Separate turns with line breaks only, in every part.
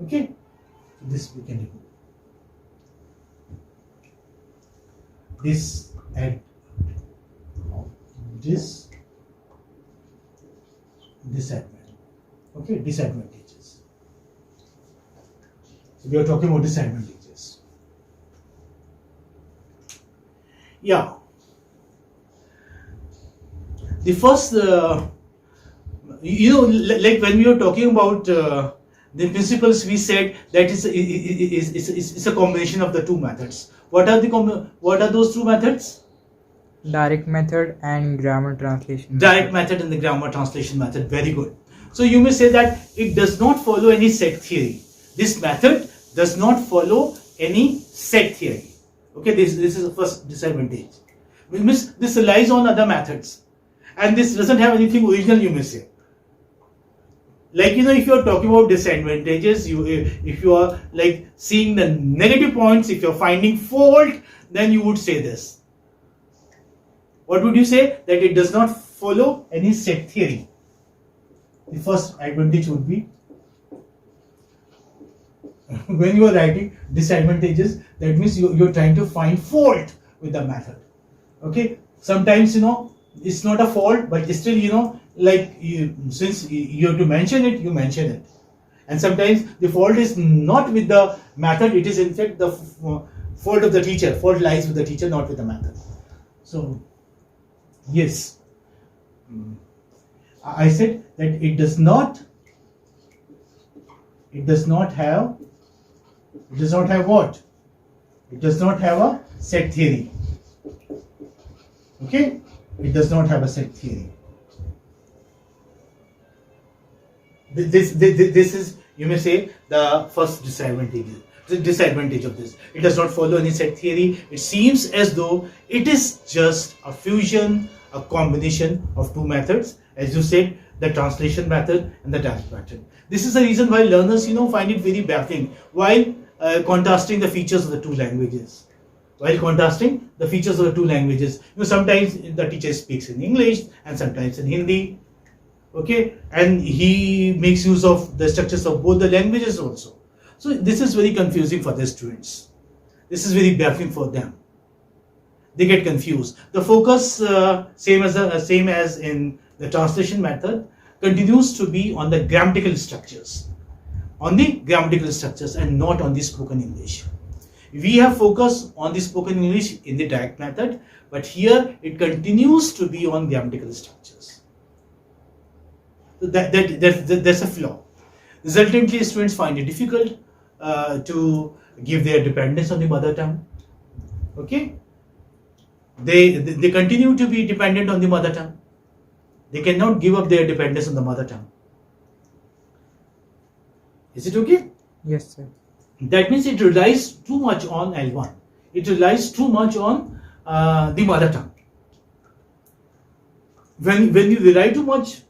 Okay, so this we can remove. This and this disadvantage. Okay, disadvantages. So we are talking about disadvantages. Yeah. The first, like when we were talking about the principles, we said that it's a combination of the two methods. What are those two methods?
Direct method and grammar translation.
Direct method and the grammar translation method. Very good. So you may say that it does not follow any set theory. This method does not follow any set theory. Okay, this is the first disadvantage. Means this relies on other methods, and this doesn't have anything original, you may say. Like, if you are talking about disadvantages, if you are like seeing the negative points, if you're finding fault, then you would say this. What would you say? That it does not follow any set theory. The first advantage would be when you are writing disadvantages, that means you're trying to find fault with the method. Okay, sometimes it's not a fault, but still since you have to mention it, you mention it. And sometimes the fault is not with the method, it is in fact the fault of the teacher. Fault lies with the teacher, not with the method. So yes, I said that it does not have what? It does not have a set theory. Okay, it does not have a set theory. This is, you may say, the first disadvantage. The disadvantage of this, it does not follow any set theory. It seems as though it is just a fusion, a combination of two methods, as you said, the translation method and the direct method. This is the reason why learners find it very baffling while contrasting the features of the two languages. Sometimes the teacher speaks in English and sometimes in Hindi. Okay, and he makes use of the structures of both the languages also. So this is very confusing for the students. This is very baffling for them. They get confused. The focus, same as in the translation method, continues to be on the grammatical structures, and not on the spoken English. We have focused on the spoken English in the direct method, but here it continues to be on grammatical structures. So that's a flaw. Resultantly, students find it difficult to give their dependence on the mother tongue. Okay, they continue to be dependent on the mother tongue. They cannot give up their dependence on the mother tongue. Is it okay?
Yes, sir.
That means it relies too much on L1. It relies too much on the mother tongue. When you rely too much,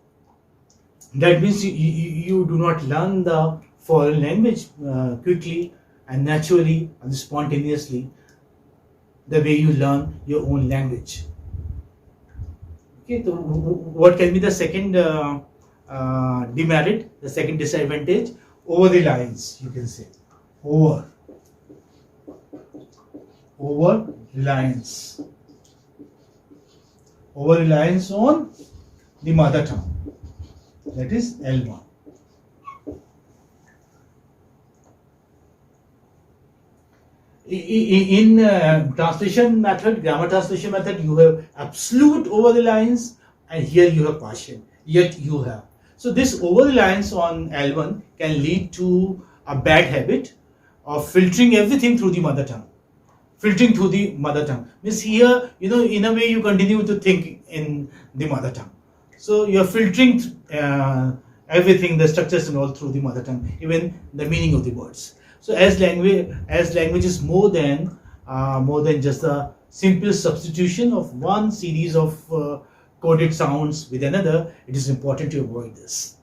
that means you do not learn the foreign language quickly and naturally and spontaneously the way you learn your own language. Okay, so what can be the second demerit, the second disadvantage? Over reliance, you can say. Over reliance on the mother tongue, that is L1. In translation method, grammar translation method, you have absolute over reliance, and here you have partial, yet you have. So this over reliance on L1 can lead to a bad habit of filtering everything through the mother tongue. Means here, in a way you continue to think in the mother tongue. So you are filtering everything, the structures and all through the mother tongue, even the meaning of the words. So as language is more than just a simple substitution of one series of coded sounds with another, it is important to avoid this.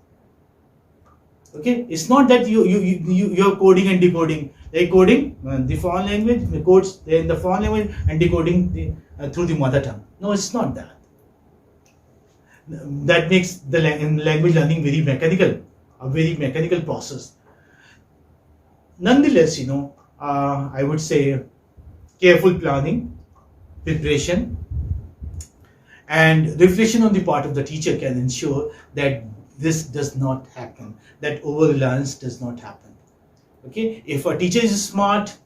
Okay, it's not that you're coding and decoding. Like coding the foreign language, the codes in the foreign language, and decoding through the mother tongue. No, it's not that. That makes the language learning very mechanical, a very mechanical process. nonetheless, I would say careful planning, preparation, and reflection on the part of the teacher can ensure that this does not happen, that over reliance does not happen. Okay, if a teacher is smart,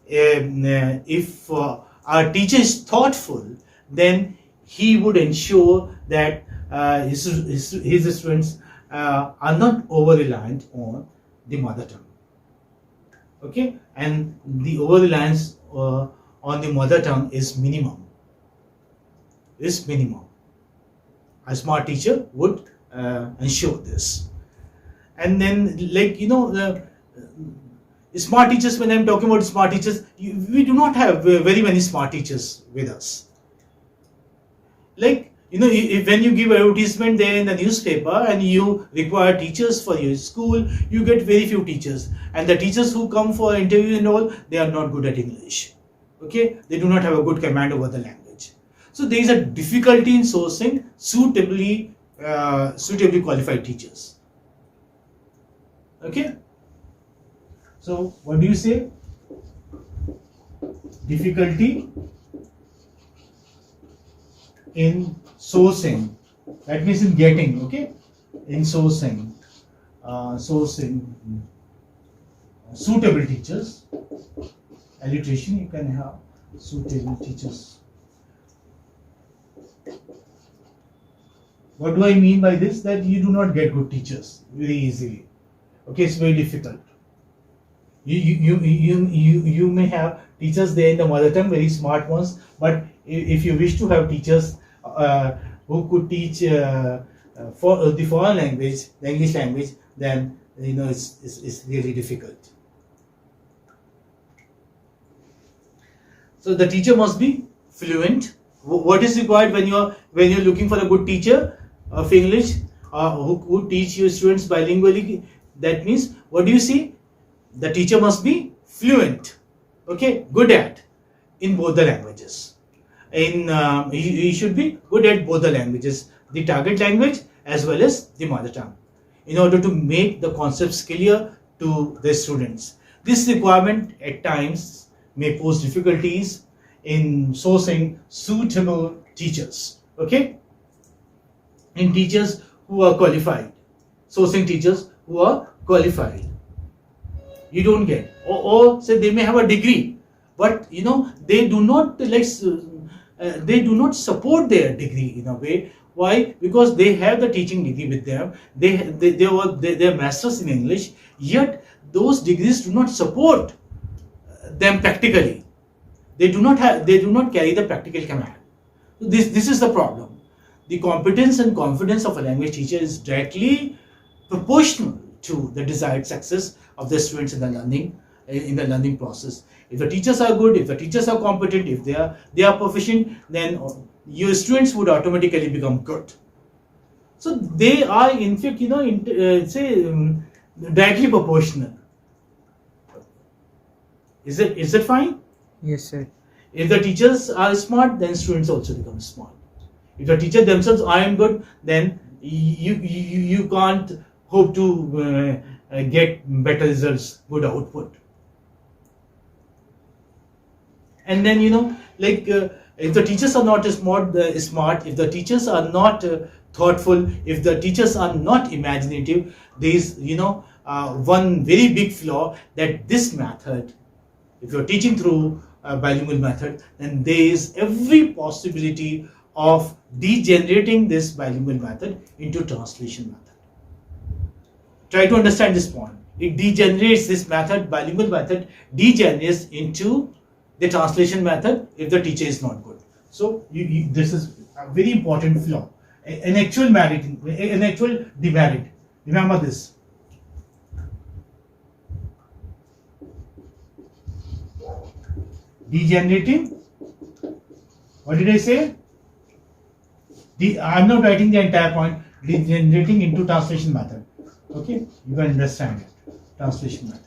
if our teacher is thoughtful, then he would ensure that his students are not over reliant on the mother tongue. Okay, and the over reliance on the mother tongue is minimum. A smart teacher would ensure this. And then, smart teachers, when I'm talking about smart teachers, we do not have very many smart teachers with us. When you give advertisement there in the newspaper and you require teachers for your school, you get very few teachers. And the teachers who come for interview and all, they are not good at English. Okay, they do not have a good command over the language. So there is a difficulty in sourcing suitably qualified teachers. Okay. So what do you say? Difficulty in sourcing. That means in getting. Okay. In sourcing suitable teachers. Alliteration, you can have suitable teachers. What do I mean by this? That you do not get good teachers very easily. Okay, it's very difficult. You may have teachers there in the mother tongue, very smart ones, but if you wish to have teachers who could teach for the foreign language, the English language, then it's really difficult. So the teacher must be fluent. What is required when you're looking for a good teacher of English who teach your students bilingually? That means, what do you see? The teacher must be fluent. Okay, good at in both the languages. He should be good at both the languages, the target language as well as the mother tongue, in order to make the concepts clear to the students. This requirement at times may pose difficulties in sourcing suitable teachers. Okay, in teachers who are qualified, sourcing teachers who are qualified. You don't get, or say they may have a degree, but they do not they do not support their degree in a way. Why? Because they have the teaching degree with them. They're masters in English, yet those degrees do not support them practically. They do not carry the practical command. This is the problem. The competence and confidence of a language teacher is directly proportional to the desired success of the students in the learning process. If the teachers are good, if the teachers are competent, if they are proficient, then your students would automatically become good. So they are, in fact, directly proportional. Is it fine?
Yes, sir.
If the teachers are smart, then students also become smart. If the teacher themselves aren't good, then you can't hope to get better results, good output. And then if the teachers are not smart, if the teachers are not thoughtful, if the teachers are not imaginative, there is one very big flaw, that this method, if you're teaching through a bilingual method, then there is every possibility of degenerating this bilingual method into translation method. Try to understand this point. It degenerates, this method, bilingual method, degenerates into the translation method if the teacher is not good. So this is a very important flaw, an actual merit, an actual demerit. Remember this. Degenerating. What did I say? I'm not writing the entire point. Degenerating into translation method. Okay, you can understand it. Translation method.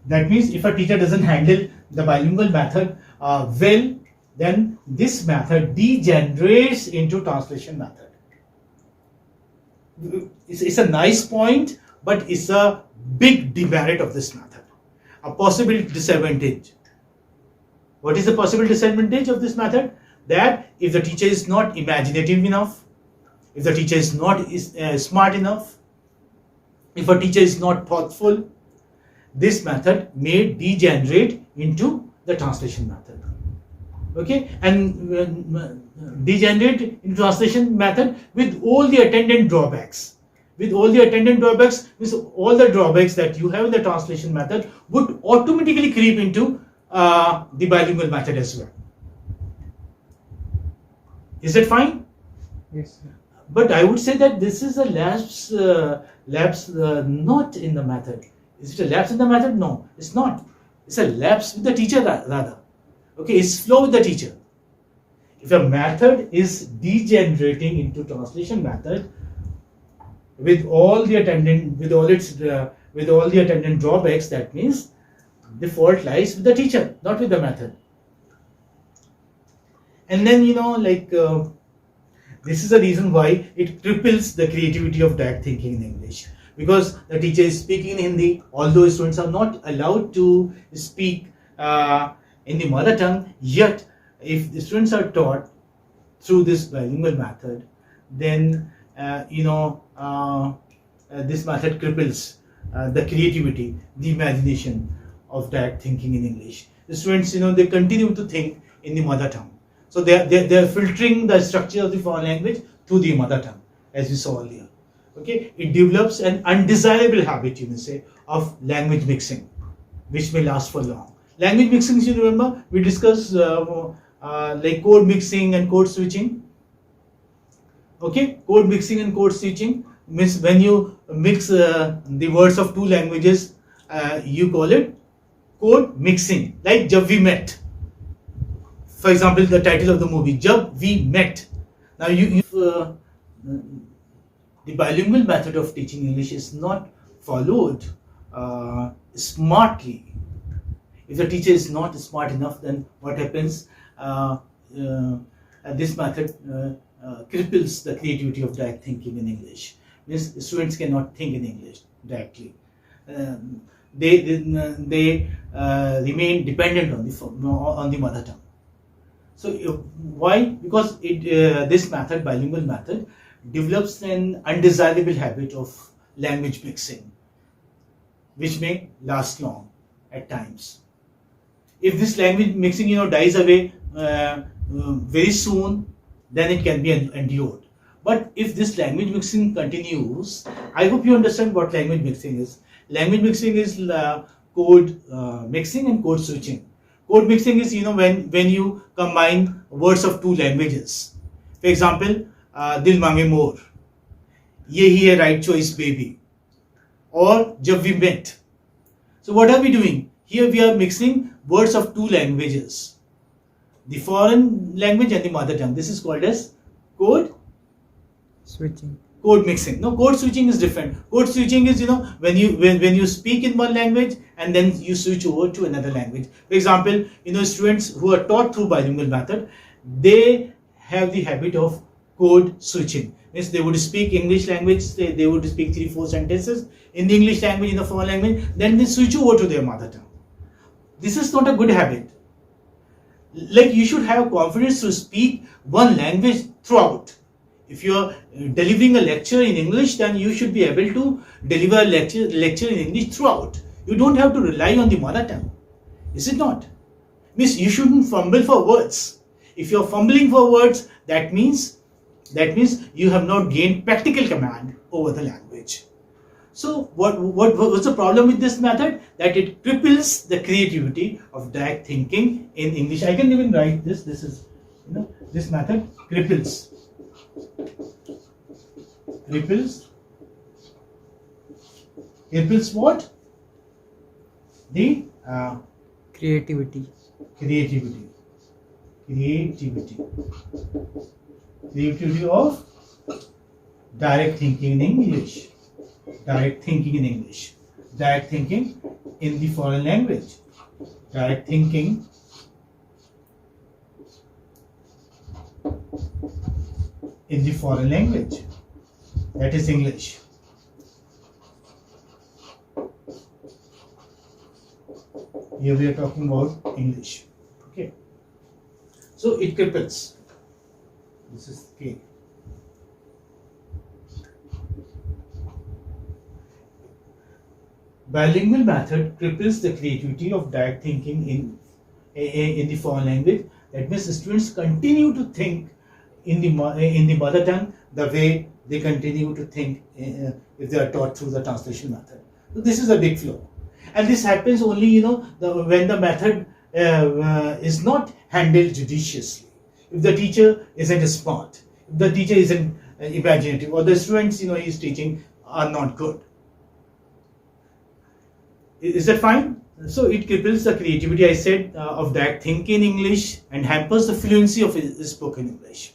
That means if a teacher doesn't handle the bilingual method well, then this method degenerates into translation method. it's a nice point, but it's a big demerit of this method. A possible disadvantage. What is the possible disadvantage of this method? That if the teacher is not imaginative enough, if the teacher is not smart enough, if a teacher is not thoughtful, this method may degenerate into the translation method. Okay, and degenerate into translation method with all the attendant drawbacks. With all the attendant drawbacks, means all the drawbacks that you have in the translation method would automatically creep into the bilingual method as well. Is that fine?
Yes, sir.
But I would say that this is a lapse not in the method. Is it a lapse in the method? No, it's not. It's a lapse with the teacher rather. Okay, it's flaw with the teacher. If a method is degenerating into translation method with all the attendant drawbacks, that means the fault lies with the teacher, not with the method. And then this is the reason why it cripples the creativity of direct thinking in English, because the teacher is speaking in Hindi, although students are not allowed to speak in the mother tongue. Yet if the students are taught through this bilingual method, then this method cripples the creativity, the imagination of direct thinking in English. The students, they continue to think in the mother tongue. So they are filtering the structure of the foreign language through the mother tongue, as we saw earlier. Okay, it develops an undesirable habit, you may say, of language mixing, which may last for long. Language mixing, you remember, we discussed like code mixing and code switching. Okay, code mixing and code switching means when you mix the words of two languages, you call it code mixing. Like Jab We Met. For example, the title of the movie, Jab We Met. Now, the bilingual method of teaching English is not followed smartly. If the teacher is not smart enough, then what happens? This method cripples the creativity of direct thinking in English. Means students cannot think in English directly. They remain dependent on the mother tongue. So why? Because this method, bilingual method, develops an undesirable habit of language mixing, which may last long at times. If this language mixing dies away very soon, then it can be endured. But if this language mixing continues, I hope you understand what language mixing is. Language mixing is code mixing and code switching. Code mixing is when you combine words of two languages. For example, Dil Mange More, Ye Hi Hai Right Choice Baby, or Jab We Met. So what are we doing? Here we are mixing words of two languages, the foreign language and the mother tongue. This is called as code
Switching.
Code mixing. No, code switching is different. Code switching is when you speak in one language and then you switch over to another language. For example, students who are taught through bilingual method, they have the habit of code switching. Means they would speak English language, they would speak 3-4 sentences in the English language, in the foreign language, then they switch over to their mother tongue. This is not a good habit. Like, you should have confidence to speak one language throughout. If you are delivering a lecture in English, then you should be able to deliver a lecture in English throughout. You don't have to rely on the mother tongue. Is it not? Means you shouldn't fumble for words. If you are fumbling for words, that means you have not gained practical command over the language. So what's the problem with this method? That it cripples the creativity of direct thinking in English. I can even write this. This is, this method cripples what? The
Creativity
of direct thinking in English. Direct thinking in the foreign language. Direct thinking in the foreign language. that is English. Here we are talking about English. Okay. So it cripples. This is K. Bilingual method cripples the creativity of direct thinking in the foreign language. That means students continue to think in the mother tongue the way they continue to think if they are taught through the translation method. So this is a big flaw, and this happens only when the method is not handled judiciously. If the teacher isn't smart, if the teacher isn't imaginative, or the students he is teaching are not good. Is that fine? So it cripples the creativity, I said, of direct thinking in English and hampers the fluency of spoken English.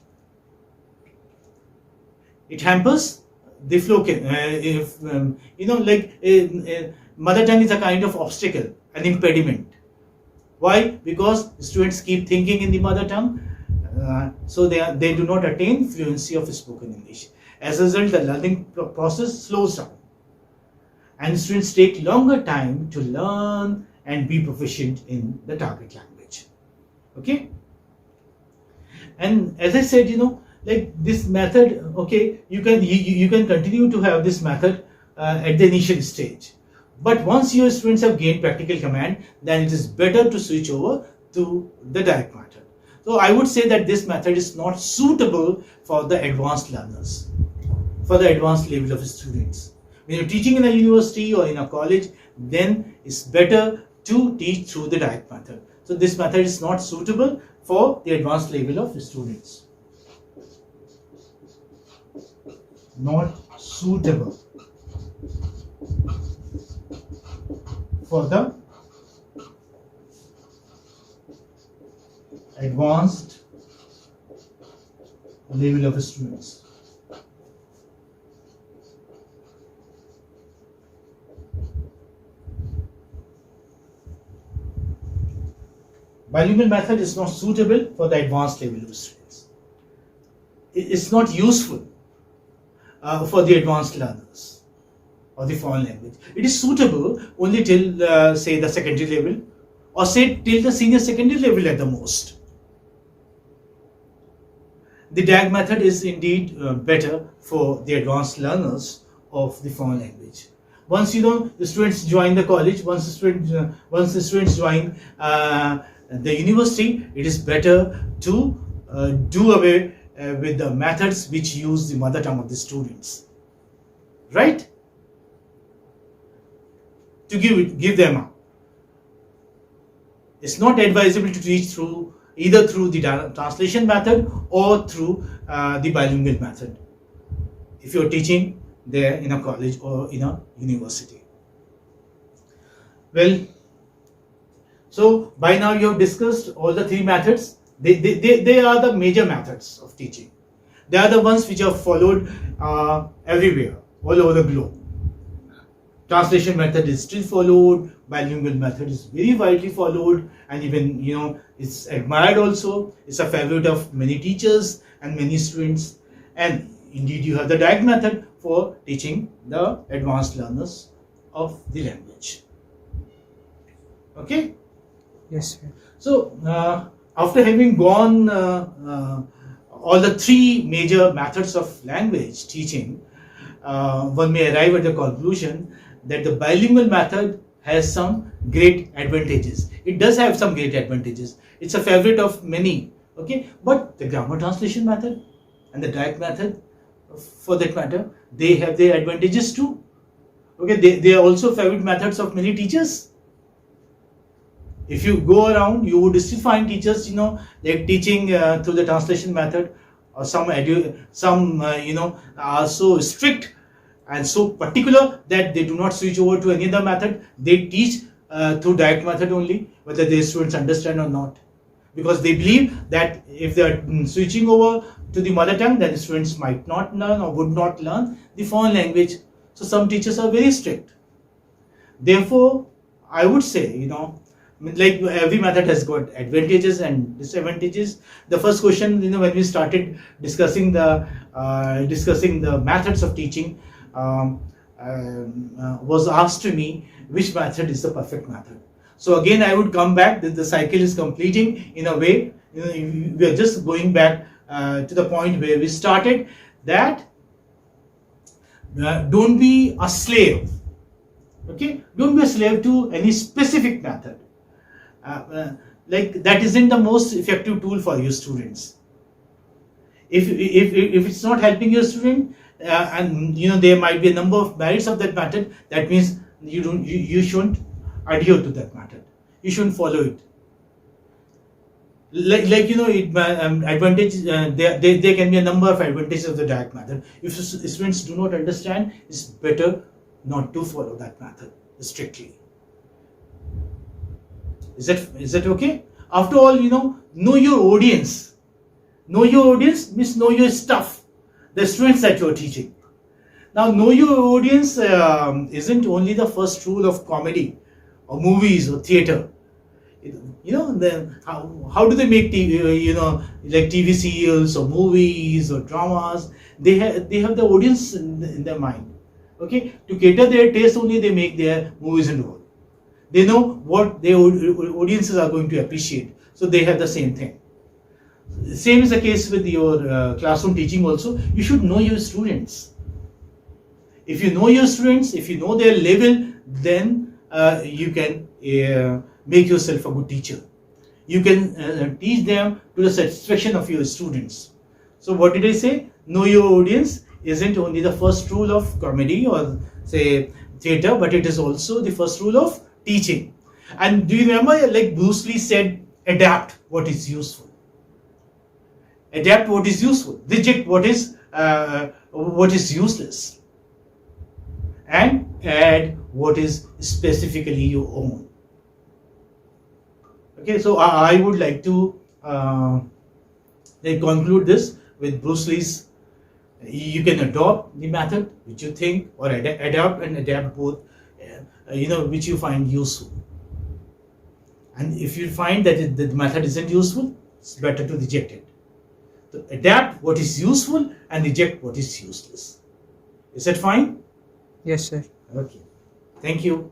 It hampers the flow. Mother tongue is a kind of obstacle, an impediment. Why? Because students keep thinking in the mother tongue, so they do not attain fluency of spoken English. As a result, the learning process slows down, and students take longer time to learn and be proficient in the target language. Okay? And as I said, this method, okay, you can continue to have this method at the initial stage. But once your students have gained practical command, then it is better to switch over to the direct method. So I would say that this method is not suitable for the advanced learners, for the advanced level of students. When you're teaching in a university or in a college, then it's better to teach through the direct method. So this method is not suitable for the advanced level of students. Not suitable for the advanced level of students. Bilingual method is not suitable for the advanced level of students. It's not useful for the advanced learners of the foreign language. It is suitable only till say the secondary level, or say till the senior secondary level at the most. The DAG method is indeed better for the advanced learners of the foreign language. Once the students join the college, once the students join the university, it is better to do away with the methods which use the mother tongue of the students, right? To give them up. It's not advisable to teach either through the translation method or through the bilingual method if you're teaching there in a college or in a university. Well, so by now you have discussed all the three methods. They are the major methods of teaching. They are the ones which are followed everywhere, all over the globe. Translation method is still followed, bilingual method is very widely followed, and even it's admired also. It's a favorite of many teachers and many students. And indeed you have the direct method for teaching the advanced learners of the language. Okay?
Yes, sir.
So after having gone all the three major methods of language teaching, one may arrive at the conclusion that the bilingual method has some great advantages. It does have some great advantages. It's a favorite of many. Okay, but the grammar translation method and the direct method, for that matter, they have their advantages too. Okay, they are also favorite methods of many teachers. If you go around, you would still find teachers, like teaching through the translation method, or some are so strict and so particular that they do not switch over to any other method. They teach through direct method only, whether their students understand or not, because they believe that if they are switching over to the mother tongue, then the students might not learn or would not learn the foreign language. So some teachers are very strict. Therefore, I would say, like every method has got advantages and disadvantages. The first question, when we started discussing the methods of teaching, was asked to me which method is the perfect method. So again, I would come back that the cycle is completing in a way. We are just going back to the point where we started, that don't be a slave. Okay, don't be a slave to any specific method. Like that isn't the most effective tool for your students. If it's not helping your student, and there might be a number of merits of that method, that means you shouldn't adhere to that method. You shouldn't follow it. Advantage. There can be a number of advantages of the direct method. If students do not understand, it's better not to follow that method strictly. Is that okay? After all, know your audience. Know your audience means know your stuff, the students that you are teaching. Now, know your audience isn't only the first rule of comedy or movies or theater. How do they make TV? Like TV serials or movies or dramas. They have the audience in their mind. Okay, to cater their taste only, they make their movies and all. They know what their audiences are going to appreciate, so they have the same thing. Same is the case with your classroom teaching also. You should know your students. If you know your students, if you know their level, then you can make yourself a good teacher. You can teach them to the satisfaction of your students. So what did I say? Know your audience isn't only the first rule of comedy or say theater, but it is also the first rule of teaching. And do you remember, like Bruce Lee said, adapt what is useful. Adapt what is useful. Reject what is useless. And add what is specifically your own. Okay, so I would like to conclude this with Bruce Lee's. You can adopt the method which you think, or adapt and adapt both, which you find useful. And if you find that the method isn't useful, it's better to reject it. So adapt what is useful and reject what is useless. Is that fine?
Yes, sir.
Okay. Thank you.